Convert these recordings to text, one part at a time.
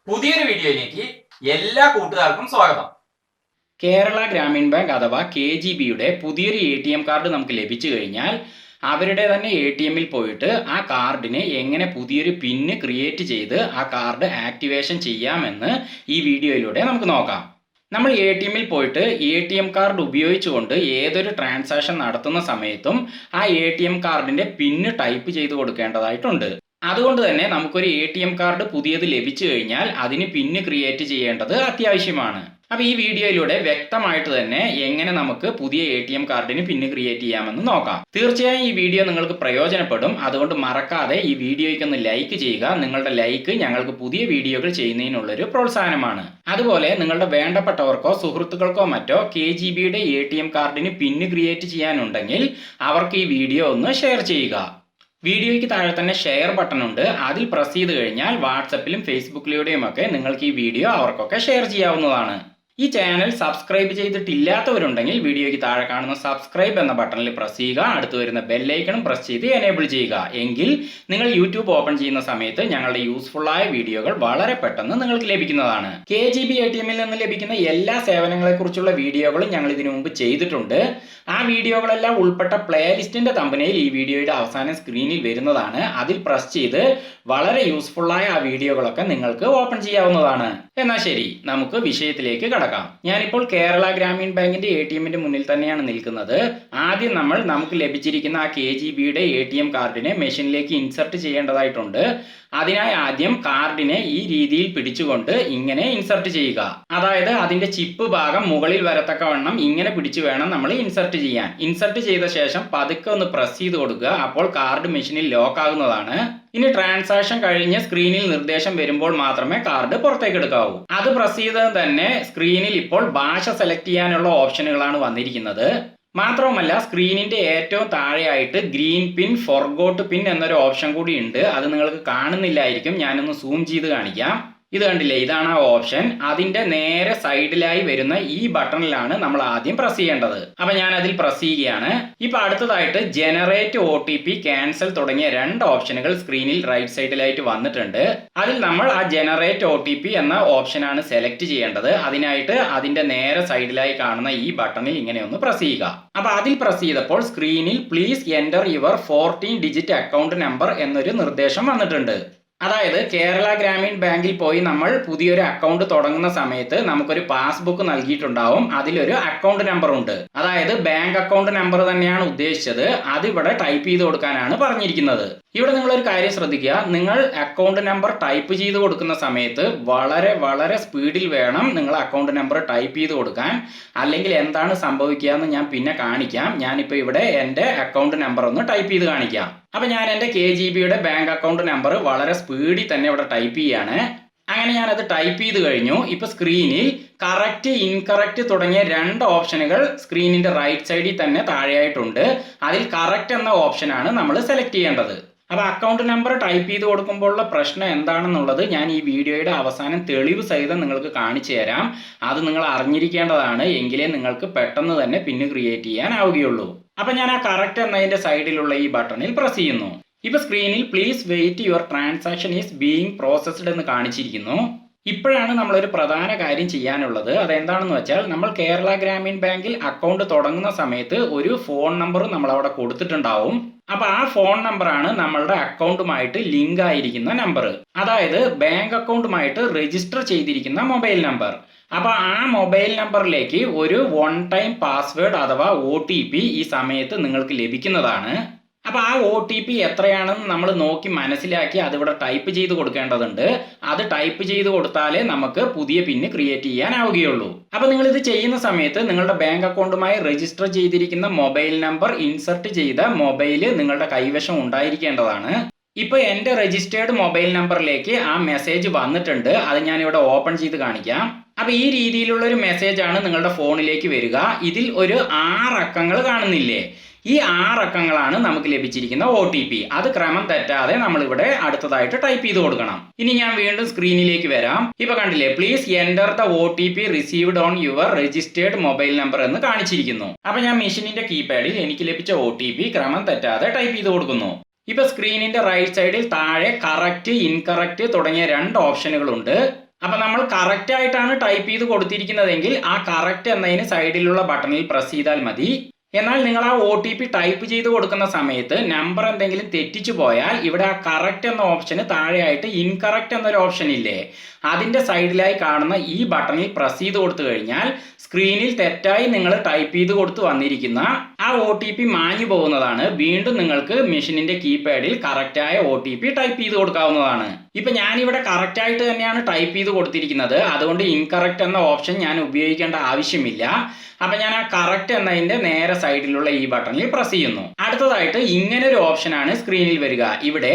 പുതിയൊരു വീഡിയോയിലേക്ക് എല്ലാ കൂട്ടുകാർക്കും സ്വാഗതം. കേരള ഗ്രാമീൺ ബാങ്ക് അഥവാ KGBയുടെ പുതിയൊരു ATM കാർഡ് നമുക്ക് ലഭിച്ചു കഴിഞ്ഞാൽ അവരുടെ തന്നെ ATMൽ പോയിട്ട് ആ കാർഡിന് എങ്ങനെ പുതിയൊരു പിന്ന് ക്രിയേറ്റ് ചെയ്ത് ആ കാർഡ് ആക്ടിവേഷൻ ചെയ്യാമെന്ന് ഈ വീഡിയോയിലൂടെ നമുക്ക് നോക്കാം. നമ്മൾ ATMൽ പോയിട്ട് ATM കാർഡ് ഉപയോഗിച്ചുകൊണ്ട് ഏതൊരു ട്രാൻസാക്ഷൻ നടത്തുന്ന സമയത്തും ആ ATM കാർഡിൻ്റെ പിന്ന് ടൈപ്പ് ചെയ്ത് കൊടുക്കേണ്ടതായിട്ടുണ്ട്. അതുകൊണ്ട് തന്നെ നമുക്കൊരു ATM കാർഡ് പുതിയത് ലഭിച്ചു കഴിഞ്ഞാൽ അതിന് പിന്ന് ക്രിയേറ്റ് ചെയ്യേണ്ടത് അത്യാവശ്യമാണ്. അപ്പോൾ ഈ വീഡിയോയിലൂടെ വ്യക്തമായിട്ട് തന്നെ എങ്ങനെ നമുക്ക് പുതിയ ATM കാർഡിന് പിന്ന് ക്രിയേറ്റ് ചെയ്യാമെന്ന് നോക്കാം. തീർച്ചയായും ഈ വീഡിയോ നിങ്ങൾക്ക് പ്രയോജനപ്പെടും. അതുകൊണ്ട് മറക്കാതെ ഈ വീഡിയോയ്ക്ക് ഒന്ന് ലൈക്ക് ചെയ്യുക. നിങ്ങളുടെ ലൈക്ക് ഞങ്ങൾക്ക് പുതിയ വീഡിയോകൾ ചെയ്യുന്നതിനുള്ളൊരു പ്രോത്സാഹനമാണ്. അതുപോലെ നിങ്ങളുടെ വേണ്ടപ്പെട്ടവർക്കോ സുഹൃത്തുക്കൾക്കോ മറ്റോ KGBയുടെ ATM കാർഡിന് പിന്ന് ക്രിയേറ്റ് ചെയ്യാനുണ്ടെങ്കിൽ അവർക്ക് ഈ വീഡിയോ ഒന്ന് ഷെയർ ചെയ്യുക. വീഡിയോയ്ക്ക് താഴെ തന്നെ ഷെയർ ബട്ടൺ ഉണ്ട്. അതിൽ പ്രസ് ചെയ്ത് കഴിഞ്ഞാൽ വാട്സപ്പിലും ഫേസ്ബുക്കിലൂടെയും ഒക്കെ നിങ്ങൾക്ക് ഈ വീഡിയോ അവർക്കൊക്കെ ഷെയർ ചെയ്യാവുന്നതാണ്. ഈ ചാനൽ സബ്സ്ക്രൈബ് ചെയ്തിട്ടില്ലാത്തവരുണ്ടെങ്കിൽ വീഡിയോയ്ക്ക് താഴെ കാണുന്ന സബ്സ്ക്രൈബ് എന്ന ബട്ടണിൽ പ്രസ് ചെയ്യുക. അടുത്ത് വരുന്ന ബെല്ലൈക്കണും പ്രസ് ചെയ്ത് എനേബിൾ ചെയ്യുക. എങ്കിൽ നിങ്ങൾ യൂട്യൂബ് ഓപ്പൺ ചെയ്യുന്ന സമയത്ത് ഞങ്ങളുടെ യൂസ്ഫുള്ളായ വീഡിയോകൾ വളരെ പെട്ടെന്ന് നിങ്ങൾക്ക് ലഭിക്കുന്നതാണ്. KGB ATMൽ നിന്ന് ലഭിക്കുന്ന എല്ലാ സേവനങ്ങളെക്കുറിച്ചുള്ള വീഡിയോകളും ഞങ്ങൾ ഇതിനു മുമ്പ് ചെയ്തിട്ടുണ്ട്. ആ വീഡിയോകളെല്ലാം ഉൾപ്പെട്ട പ്ലേലിസ്റ്റിന്റെ തമ്പനയിൽ ഈ വീഡിയോയുടെ അവസാനം സ്ക്രീനിൽ വരുന്നതാണ്. അതിൽ പ്രസ് ചെയ്ത് വളരെ യൂസ്ഫുള്ളായ ആ വീഡിയോകളൊക്കെ നിങ്ങൾക്ക് ഓപ്പൺ ചെയ്യാവുന്നതാണ്. എന്നാൽ ശരി, നമുക്ക് വിഷയത്തിലേക്ക് കടക്കാം. ഞാനിപ്പോൾ കേരള ഗ്രാമീൺ ബാങ്കിന്റെ ATMന്റെ മുന്നിൽ തന്നെയാണ് നിൽക്കുന്നത്. ആദ്യം നമുക്ക് ലഭിച്ചിരിക്കുന്ന ആ KGBയുടെ ATM കാർഡിനെ മെഷീനിലേക്ക് ഇൻസർട്ട് ചെയ്യേണ്ടതായിട്ടുണ്ട്. അതിനായി ആദ്യം കാർഡിനെ ഈ രീതിയിൽ പിടിച്ചുകൊണ്ട് ഇങ്ങനെ ഇൻസർട്ട് ചെയ്യുക. അതായത് അതിന്റെ ചിപ്പ് ഭാഗം മുകളിൽ വരത്തക്കവണ്ണം ഇങ്ങനെ പിടിച്ചു വേണം നമ്മൾ ഇൻസർട്ട് ചെയ്യാൻ. ഇൻസർട്ട് ചെയ്ത ശേഷം പതുക്കെ ഒന്ന് പ്രസ് ചെയ്ത് കൊടുക്കുക. അപ്പോൾ കാർഡ് മെഷീനിൽ ലോക്ക് ആകുന്നതാണ്. ഇനി ട്രാൻസാക്ഷൻ കഴിഞ്ഞ് സ്ക്രീനിൽ നിർദ്ദേശം വരുമ്പോൾ മാത്രമേ കാർഡ് പുറത്തേക്ക് എടുക്കാവൂ. അത് പ്രസ് ചെയ്തത് തന്നെ സ്ക്രീനിൽ ഇപ്പോൾ ഭാഷ സെലക്ട് ചെയ്യാനുള്ള ഓപ്ഷനുകളാണ് വന്നിരിക്കുന്നത്. മാത്രവുമല്ല സ്ക്രീനിന്റെ ഏറ്റവും താഴെയായിട്ട് ഗ്രീൻ പിൻ, ഫോർഗോട്ട് പിൻ എന്നൊരു ഓപ്ഷൻ കൂടി ഉണ്ട്. അത് നിങ്ങൾക്ക് കാണുന്നില്ലായിരിക്കും. ഞാനൊന്ന് സൂം ചെയ്ത് കാണിക്കാം. ഇത് കണ്ടില്ലേ, ഇതാണ് ആ ഓപ്ഷൻ. അതിന്റെ നേരെ സൈഡിലായി വരുന്ന ഈ ബട്ടണിലാണ് നമ്മൾ ആദ്യം പ്രസ് ചെയ്യേണ്ടത്. അപ്പൊ ഞാൻ അതിൽ പ്രസ് ചെയ്യുകയാണ്. ഇപ്പൊ അടുത്തതായിട്ട് ജനറേറ്റ് OTP, ക്യാൻസൽ തുടങ്ങിയ രണ്ട് ഓപ്ഷനുകൾ സ്ക്രീനിൽ റൈറ്റ് സൈഡിലായിട്ട് വന്നിട്ടുണ്ട്. അതിൽ നമ്മൾ ആ ജനറേറ്റ് OTP എന്ന ഓപ്ഷനാണ് സെലക്ട് ചെയ്യേണ്ടത്. അതിനായിട്ട് അതിന്റെ നേരെ സൈഡിലായി കാണുന്ന ഈ ബട്ടണിൽ ഇങ്ങനെ ഒന്ന് പ്രസ് ചെയ്യുക. അപ്പൊ അതിൽ പ്രസ് ചെയ്തപ്പോൾ സ്ക്രീനിൽ please enter your 14 digit account number എന്നൊരു നിർദ്ദേശം വന്നിട്ടുണ്ട്. അതായത് കേരള ഗ്രാമീൺ ബാങ്കിൽ പോയി നമ്മൾ പുതിയൊരു അക്കൗണ്ട് തുടങ്ങുന്ന സമയത്ത് നമുക്കൊരു പാസ്ബുക്ക് നൽകിയിട്ടുണ്ടാവും. അതിലൊരു അക്കൗണ്ട് നമ്പർ ഉണ്ട്. അതായത് ബാങ്ക് അക്കൗണ്ട് നമ്പർ തന്നെയാണ് ഉദ്ദേശിച്ചത്. അതിവിടെ ടൈപ്പ് ചെയ്ത് കൊടുക്കാനാണ് പറഞ്ഞിരിക്കുന്നത്. ഇവിടെ നിങ്ങളൊരു കാര്യം ശ്രദ്ധിക്കുക. നിങ്ങൾ അക്കൗണ്ട് നമ്പർ ടൈപ്പ് ചെയ്ത് കൊടുക്കുന്ന സമയത്ത് വളരെ വളരെ സ്പീഡിൽ വേണം നിങ്ങൾ അക്കൗണ്ട് നമ്പർ ടൈപ്പ് ചെയ്ത് കൊടുക്കാൻ. അല്ലെങ്കിൽ എന്താണ് സംഭവിക്കുക എന്ന് ഞാൻ പിന്നെ കാണിക്കാം. ഞാനിപ്പോൾ ഇവിടെ എൻ്റെ അക്കൗണ്ട് നമ്പർ ഒന്ന് ടൈപ്പ് ചെയ്ത് കാണിക്കാം. അപ്പം ഞാൻ എൻ്റെ KGBയുടെ ബാങ്ക് അക്കൗണ്ട് നമ്പർ വളരെ സ്പീഡിൽ തന്നെ ഇവിടെ ടൈപ്പ് ചെയ്യാണ്. അങ്ങനെ ഞാനത് ടൈപ്പ് ചെയ്ത് കഴിഞ്ഞു. ഇപ്പൊ സ്ക്രീനിൽ കറക്റ്റ്, ഇൻകറക്റ്റ് തുടങ്ങിയ രണ്ട് ഓപ്ഷനുകൾ സ്ക്രീനിന്റെ റൈറ്റ് സൈഡിൽ തന്നെ താഴെയായിട്ടുണ്ട്. അതിൽ കറക്റ്റ് എന്ന ഓപ്ഷനാണ് നമ്മൾ സെലക്ട് ചെയ്യേണ്ടത്. അപ്പോൾ അക്കൗണ്ട് നമ്പർ ടൈപ്പ് ചെയ്ത് കൊടുക്കുമ്പോഴുള്ള പ്രശ്നം എന്താണെന്നുള്ളത് ഞാൻ ഈ വീഡിയോയുടെ അവസാനം തെളിവ് സഹിതം നിങ്ങൾക്ക് കാണിച്ചു തരാം. അത് നിങ്ങൾ അറിഞ്ഞിരിക്കേണ്ടതാണ്. എങ്കിലേ നിങ്ങൾക്ക് പെട്ടെന്ന് തന്നെ പിന്ന് ക്രിയേറ്റ് ചെയ്യാനാവുകയുള്ളൂ. അപ്പം ഞാൻ ആ കറക്റ്റ് എന്നതിൻ്റെ സൈഡിലുള്ള ഈ ബട്ടണിൽ പ്രസ് ചെയ്യുന്നു. ഇപ്പൊ സ്ക്രീനിൽ please wait, your transaction is being processed എന്ന് കാണിച്ചിരിക്കുന്നു. ഇപ്പോഴാണ് നമ്മളൊരു പ്രധാന കാര്യം ചെയ്യാനുള്ളത്. അതെന്താണെന്ന് വെച്ചാൽ നമ്മൾ കേരള ഗ്രാമീൺ ബാങ്കിൽ അക്കൗണ്ട് തുടങ്ങുന്ന സമയത്ത് ഒരു ഫോൺ നമ്പർ നമ്മൾ അവിടെ കൊടുത്തിട്ടുണ്ടാവും. അപ്പൊ ആ ഫോൺ നമ്പറാണ് നമ്മളുടെ അക്കൗണ്ടുമായിട്ട് ലിങ്ക് ആയിരിക്കുന്ന നമ്പർ. അതായത് ബാങ്ക് അക്കൗണ്ടുമായിട്ട് രജിസ്റ്റർ ചെയ്തിരിക്കുന്ന മൊബൈൽ നമ്പർ. അപ്പൊ ആ മൊബൈൽ നമ്പറിലേക്ക് ഒരു വൺ ടൈം പാസ്വേഡ് അഥവാ OTP ഈ സമയത്ത് നിങ്ങൾക്ക് ലഭിക്കുന്നതാണ്. അപ്പൊ ആ OTP എത്രയാണെന്ന് നമ്മൾ നോക്കി മനസ്സിലാക്കി അതിവിടെ ടൈപ്പ് ചെയ്ത് കൊടുക്കേണ്ടതുണ്ട്. അത് ടൈപ്പ് ചെയ്ത് കൊടുത്താലേ നമുക്ക് പുതിയ പിന്ന് ക്രിയേറ്റ് ചെയ്യാനാവുകയുള്ളൂ. അപ്പൊ നിങ്ങൾ ഇത് ചെയ്യുന്ന സമയത്ത് നിങ്ങളുടെ ബാങ്ക് അക്കൗണ്ടുമായി രജിസ്റ്റർ ചെയ്തിരിക്കുന്ന മൊബൈൽ നമ്പർ ഇൻസർട്ട് ചെയ്ത മൊബൈൽ നിങ്ങളുടെ കൈവശം ഉണ്ടായിരിക്കേണ്ടതാണ്. ഇപ്പൊ എൻ്റെ രജിസ്റ്റേർഡ് മൊബൈൽ നമ്പറിലേക്ക് ആ മെസ്സേജ് വന്നിട്ടുണ്ട്. അത് ഞാനിവിടെ ഓപ്പൺ ചെയ്ത് കാണിക്കാം. അപ്പൊ ഈ രീതിയിലുള്ള ഒരു മെസ്സേജ് ആണ് നിങ്ങളുടെ ഫോണിലേക്ക് വരിക. ഇതിൽ ഒരു 6 അക്കങ്ങൾ കാണുന്നില്ലേ? ഈ 6 അക്കങ്ങളാണ് നമുക്ക് ലഭിച്ചിരിക്കുന്ന OTP. അത് ക്രമം തെറ്റാതെ നമ്മളിവിടെ അടുത്തതായിട്ട് ടൈപ്പ് ചെയ്ത് കൊടുക്കണം. ഇനി ഞാൻ വീണ്ടും സ്ക്രീനിലേക്ക് വരാം. ഇപ്പൊ കണ്ടില്ലേ, please enter the OTP received on your registered mobile number എന്ന് കാണിച്ചിരിക്കുന്നു. അപ്പൊ ഞാൻ മെഷീനിന്റെ കീപാഡിൽ എനിക്ക് ലഭിച്ച OTP ക്രമം തെറ്റാതെ ടൈപ്പ് ചെയ്ത് കൊടുക്കുന്നു. ഇപ്പൊ സ്ക്രീനിന്റെ റൈറ്റ് സൈഡിൽ താഴെ കറക്റ്റ്, ഇൻകറക്റ്റ് തുടങ്ങിയ രണ്ട് ഓപ്ഷനുകളുണ്ട്. അപ്പൊ നമ്മൾ കറക്റ്റ് ആയിട്ടാണ് ടൈപ്പ് ചെയ്ത് കൊടുത്തിരിക്കുന്നതെങ്കിൽ ആ കറക്റ്റ് എന്നതിന് സൈഡിലുള്ള ബട്ടണിൽ പ്രസ് ചെയ്താൽ മതി. എന്നാൽ നിങ്ങൾ ആ OTP ടൈപ്പ് ചെയ്ത് കൊടുക്കുന്ന സമയത്ത് നമ്പർ എന്തെങ്കിലും തെറ്റിച്ചു പോയാൽ ഇവിടെ ആ കറക്റ്റ് എന്ന ഓപ്ഷന് താഴെയായിട്ട് ഇൻകറക്റ്റ് എന്നൊരു ഓപ്ഷൻ ഇല്ലേ, അതിന്റെ സൈഡിലായി കാണുന്ന ഈ ബട്ടണിൽ പ്രസ് ചെയ്ത് കൊടുത്തു കഴിഞ്ഞാൽ സ്ക്രീനിൽ തെറ്റായി നിങ്ങൾ ടൈപ്പ് ചെയ്ത് കൊടുത്ത് വന്നിരിക്കുന്ന ആ OTP മാഞ്ഞു പോകുന്നതാണ്. വീണ്ടും നിങ്ങൾക്ക് മെഷീനിന്റെ കീപാഡിൽ കറക്റ്റായ OTP ടൈപ്പ് ചെയ്ത് കൊടുക്കാവുന്നതാണ്. ഇപ്പൊ ഞാനിവിടെ കറക്റ്റ് ആയിട്ട് തന്നെയാണ് ടൈപ്പ് ചെയ്ത് കൊടുത്തിരിക്കുന്നത്, അതുകൊണ്ട് ഇൻകറക്റ്റ് എന്ന ഓപ്ഷൻ ഞാൻ ഉപയോഗിക്കേണ്ട ആവശ്യമില്ല. അപ്പൊ ഞാൻ ആ കറക്റ്റ് എന്നതിന്റെ നേരെ സൈഡിലുള്ള ഈ ബട്ടണിൽ പ്രസ് ചെയ്യുന്നു. അടുത്തതായിട്ട് ഇങ്ങനെ ഒരു ഓപ്ഷനാണ് സ്ക്രീനിൽ വരിക. ഇവിടെ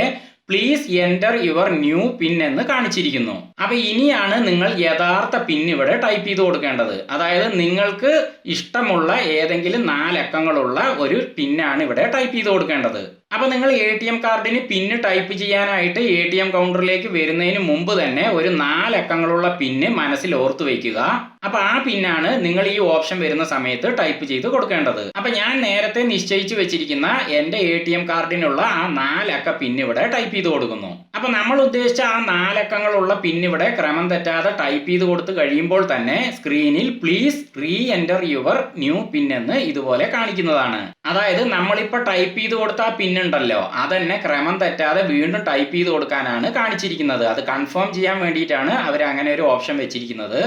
please enter your new pin എന്ന് കാണിച്ചിരിക്കുന്നു. അപ്പൊ ഇനിയാണ് നിങ്ങൾ യഥാർത്ഥ പിൻ ഇവിടെ ടൈപ്പ് ചെയ്ത് കൊടുക്കേണ്ടത്. അതായത് നിങ്ങൾക്ക് ഇഷ്ടമുള്ള ഏതെങ്കിലും 4 അക്കങ്ങളുള്ള ഒരു പിന്നാണ് ഇവിടെ ടൈപ്പ് ചെയ്ത് കൊടുക്കേണ്ടത്. അപ്പൊ നിങ്ങൾ ATM കാർഡിന് പിന്ന് ടൈപ്പ് ചെയ്യാനായിട്ട് ATM കൗണ്ടറിലേക്ക് വരുന്നതിന് മുമ്പ് തന്നെ ഒരു 4 അക്കങ്ങളുള്ള പിന്ന് മനസ്സിൽ ഓർത്തു വയ്ക്കുക. അപ്പൊ ആ പിന്നാണ് നിങ്ങൾ ഈ ഓപ്ഷൻ വരുന്ന സമയത്ത് ടൈപ്പ് ചെയ്ത് കൊടുക്കേണ്ടത്. അപ്പൊ ഞാൻ നേരത്തെ നിശ്ചയിച്ചു വെച്ചിരിക്കുന്ന എന്റെ ATM കാർഡിനുള്ള ആ 4 അക്ക പിൻ ഇവിടെ ടൈപ്പ് ചെയ്ത് കൊടുക്കുന്നു. അപ്പൊ നമ്മൾ ഉദ്ദേശിച്ച ആ 4 അക്കങ്ങളുള്ള പിൻ ഇവിടെ ക്രമം തെറ്റാതെ ടൈപ്പ് ചെയ്ത് കൊടുത്ത് കഴിയുമ്പോൾ തന്നെ സ്ക്രീനിൽ please reenter your new pin എന്ന് ഇതുപോലെ കാണിക്കുന്നതാണ്. അതായത് നമ്മളിപ്പോ ടൈപ്പ് ചെയ്ത് കൊടുത്ത ആ പിൻ ഉണ്ടല്ലോ, അതന്നെ ക്രമം തെറ്റാതെ വീണ്ടും ടൈപ്പ് ചെയ്ത് കൊടുക്കാനാണ് കാണിച്ചിരിക്കുന്നത്. അത് കൺഫേം ചെയ്യാൻ വേണ്ടിയിട്ടാണ് അവർ അങ്ങനെ ഒരു ഓപ്ഷൻ വെച്ചിരിക്കുന്നത്.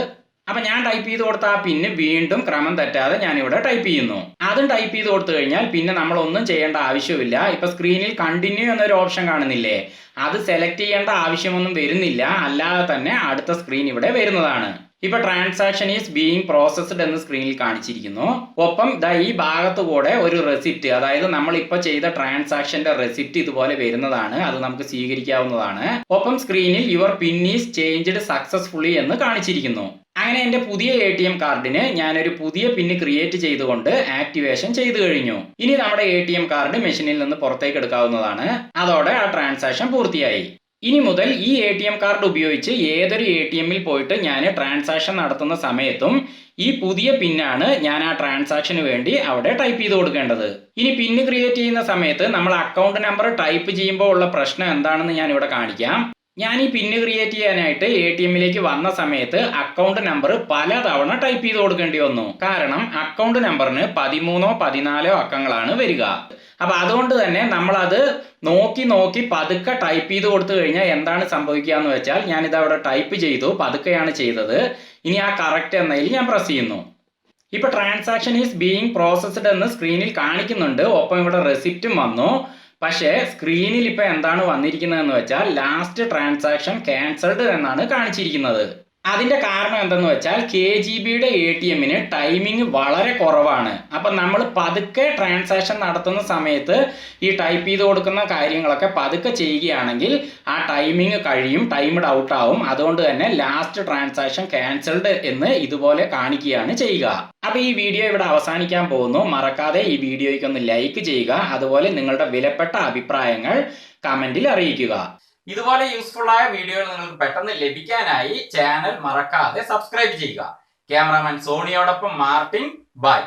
അപ്പൊ ഞാൻ ടൈപ്പ് ചെയ്ത് കൊടുത്ത ആ പിന്ന് വീണ്ടും ക്രമം തെറ്റാതെ ഞാൻ ഇവിടെ ടൈപ്പ് ചെയ്യുന്നു. അതും ടൈപ്പ് ചെയ്ത് കൊടുത്തു കഴിഞ്ഞാൽ പിന്നെ നമ്മൾ ഒന്നും ചെയ്യേണ്ട ആവശ്യമില്ല. ഇപ്പൊ സ്ക്രീനിൽ കണ്ടിന്യൂ എന്നൊരു ഓപ്ഷൻ കാണുന്നില്ലേ, അത് സെലക്ട് ചെയ്യേണ്ട ആവശ്യമൊന്നും വരുന്നില്ല, അല്ലാതെ തന്നെ അടുത്ത സ്ക്രീൻ ഇവിടെ വരുന്നതാണ്. ഇപ്പൊ ട്രാൻസാക്ഷൻ ഈസ് ബീയിങ് പ്രോസസ്ഡ് എന്ന് സ്ക്രീനിൽ കാണിച്ചിരിക്കുന്നു. ഒപ്പം ഈ ഭാഗത്ത് കൂടെ ഒരു റെസിപ്റ്റ്, അതായത് നമ്മൾ ഇപ്പൊ ചെയ്ത ട്രാൻസാക്ഷന്റെ റെസിപ്റ്റ് ഇതുപോലെ വരുന്നതാണ്. അത് നമുക്ക് സ്വീകരിക്കാവുന്നതാണ്. ഒപ്പം സ്ക്രീനിൽ your pin is changed successfully എന്ന് കാണിച്ചിരിക്കുന്നു. അങ്ങനെ എൻ്റെ പുതിയ ATM കാർഡിന് ഞാനൊരു പുതിയ പിന്ന് ക്രിയേറ്റ് ചെയ്തുകൊണ്ട് ആക്ടിവേഷൻ ചെയ്തു കഴിഞ്ഞു. ഇനി നമ്മുടെ ATM കാർഡ് മെഷീനിൽ നിന്ന് പുറത്തേക്ക് എടുക്കാവുന്നതാണ്. അതോടെ ആ ട്രാൻസാക്ഷൻ പൂർത്തിയായി. ഇനി മുതൽ ഈ ATM കാർഡ് ഉപയോഗിച്ച് ഏതൊരു ATMൽ പോയിട്ട് ഞാൻ ട്രാൻസാക്ഷൻ നടത്തുന്ന സമയത്തും ഈ പുതിയ പിന്നാണ് ഞാൻ ആ ട്രാൻസാക്ഷന് വേണ്ടി അവിടെ ടൈപ്പ് ചെയ്ത് കൊടുക്കേണ്ടത്. ഇനി പിന്ന് ക്രിയേറ്റ് ചെയ്യുന്ന സമയത്ത് നമ്മൾ അക്കൗണ്ട് നമ്പർ ടൈപ്പ് ചെയ്യുമ്പോൾ ഉള്ള പ്രശ്നം എന്താണെന്ന് ഞാൻ ഇവിടെ കാണിക്കാം. ഞാൻ ഈ പിന്ന് ക്രിയേറ്റ് ചെയ്യാനായിട്ട് ATMലേക്ക് വന്ന സമയത്ത് അക്കൗണ്ട് നമ്പർ പല തവണ ടൈപ്പ് ചെയ്ത് കൊടുക്കേണ്ടി വന്നു. കാരണം അക്കൗണ്ട് നമ്പറിന് 13ഓ 14ഓ അക്കങ്ങളാണ് വരിക. അപ്പൊ അതുകൊണ്ട് തന്നെ നമ്മളത് നോക്കി പതുക്കെ ടൈപ്പ് ചെയ്ത് കൊടുത്തു കഴിഞ്ഞാൽ എന്താണ് സംഭവിക്കുക എന്ന് വെച്ചാൽ, ഞാനിത് അവിടെ ടൈപ്പ് ചെയ്തു, പതുക്കെയാണ് ചെയ്തത്. ഇനി ആ കറക്റ്റ് എന്നതിൽ ഞാൻ പ്രസ് ചെയ്യുന്നു. ഇപ്പൊ ട്രാൻസാക്ഷൻ ഈസ് ബീയിങ് പ്രോസസ്ഡ് എന്ന് സ്ക്രീനിൽ കാണിക്കുന്നുണ്ട്. ഒപ്പം ഇവിടെ റെസിപ്റ്റും വന്നു. പക്ഷേ സ്ക്രീനിൽ ഇപ്പൊ എന്താണ് വന്നിരിക്കുന്നതെന്ന് വെച്ചാൽ ലാസ്റ്റ് ട്രാൻസാക്ഷൻ ക്യാൻസൽഡ് എന്നാണ് കാണിച്ചിരിക്കുന്നത്. അതിന്റെ കാരണം എന്തെന്ന് വെച്ചാൽ KGBയുടെ ATMന് ടൈമിംഗ് വളരെ കുറവാണ്. അപ്പം നമ്മൾ പതുക്കെ ട്രാൻസാക്ഷൻ നടത്തുന്ന സമയത്ത് ഈ ടൈപ്പ് ചെയ്ത് കൊടുക്കുന്ന കാര്യങ്ങളൊക്കെ പതുക്കെ ചെയ്യുകയാണെങ്കിൽ ആ ടൈമിംഗ് കഴിയും, ടൈംഡ് ഔട്ട് ആവും. അതുകൊണ്ട് തന്നെ ലാസ്റ്റ് ട്രാൻസാക്ഷൻ ക്യാൻസൽഡ് എന്ന് ഇതുപോലെ കാണിക്കുകയാണ് ചെയ്യുക. അപ്പൊ ഈ വീഡിയോ ഇവിടെ അവസാനിക്കാൻ പോകുന്നു. മറക്കാതെ ഈ വീഡിയോയ്ക്ക് ഒന്ന് ലൈക്ക് ചെയ്യുക. അതുപോലെ നിങ്ങളുടെ വിലപ്പെട്ട അഭിപ്രായങ്ങൾ കമന്റിൽ അറിയിക്കുക. ഇതുപോലെ യൂസ്ഫുൾ ആയ വീഡിയോകൾ നിങ്ങൾക്ക് പെട്ടെന്ന് ലഭിക്കാനായി ചാനൽ മറക്കാതെ സബ്സ്ക്രൈബ് ചെയ്യുക. ക്യാമറാമാൻ സോണിയോടൊപ്പം മാർട്ടിൻ, ബൈ.